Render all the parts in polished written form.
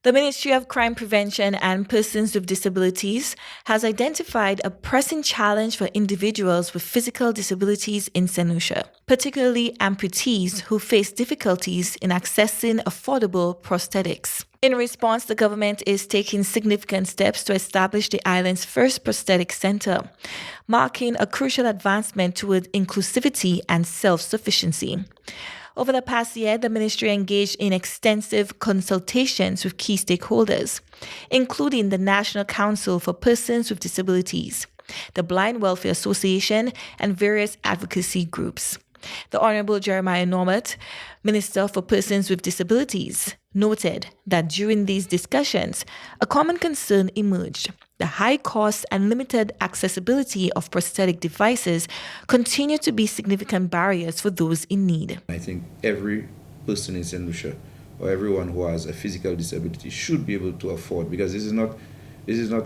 The Ministry of Crime Prevention and Persons with Disabilities has identified a pressing challenge for individuals with physical disabilities in Saint Lucia, particularly amputees who face difficulties in accessing affordable prosthetics. In response, the government is taking significant steps to establish the island's first prosthetic center, marking a crucial advancement toward inclusivity and self-sufficiency. Over the past year, the ministry engaged in extensive consultations with key stakeholders, including the National Council for Persons with Disabilities, the Blind Welfare Association, and various advocacy groups. The Honorable Jeremiah Normert, Minister for Persons with Disabilities, noted that during these discussions, a common concern emerged. The high cost and limited accessibility of prosthetic devices continue to be significant barriers for those in need. I think every person in Saint Lucia or everyone who has a physical disability should be able to afford, because this is not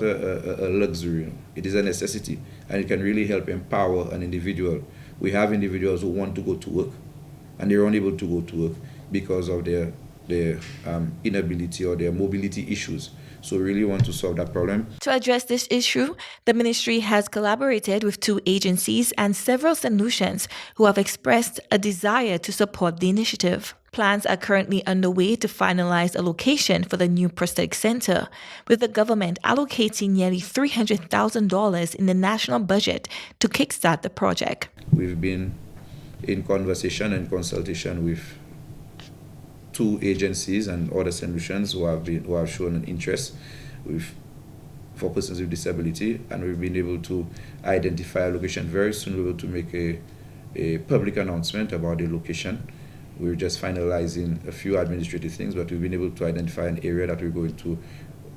a luxury, it is a necessity, and it can really help empower an individual. We have individuals who want to go to work and they're unable to go to work because of their inability or their mobility issues. So we really want to solve that problem. To address this issue, the ministry has collaborated with 2 agencies and several Saint Lucians who have expressed a desire to support the initiative. Plans are currently underway to finalize a location for the new prosthetic center, with the government allocating nearly $300,000 in the national budget to kickstart the project. We've been in conversation and consultation with 2 agencies and other solutions who have shown an interest for persons with disability, and we've been able to identify a location. Very soon we'll be able to make a public announcement about the location. We're just finalizing a few administrative things, but we've been able to identify an area that we're going to,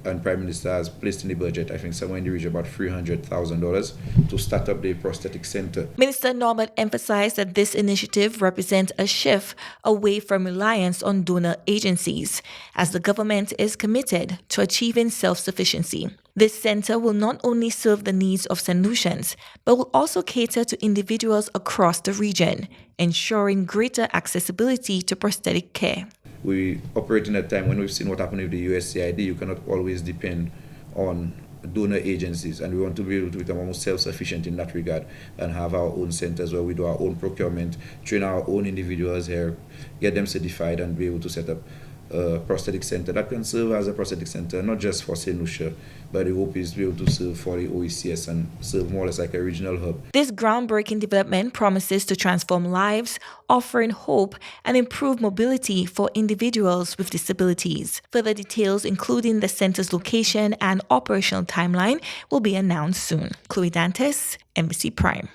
and Prime Minister has placed in the budget, I think somewhere in the region about $300,000 to start up the prosthetic center. Minister Norbert emphasized that this initiative represents a shift away from reliance on donor agencies, as the government is committed to achieving self-sufficiency. This center will not only serve the needs of Saint Lucians, but will also cater to individuals across the region, ensuring greater accessibility to prosthetic care. We operate in a time when we've seen what happened with the USAID. You cannot always depend on donor agencies, and we want to be able to become almost self-sufficient in that regard and have our own centers where we do our own procurement, train our own individuals here, get them certified, and be able to set up a prosthetic center that can serve as a prosthetic center, not just for Saint Lucia, but the hope is to be able to serve for the OECS and serve more or less like a regional hub. This groundbreaking development promises to transform lives, offering hope and improve mobility for individuals with disabilities. Further details, including the center's location and operational timeline, will be announced soon. Chloe Dantes, Embassy Prime.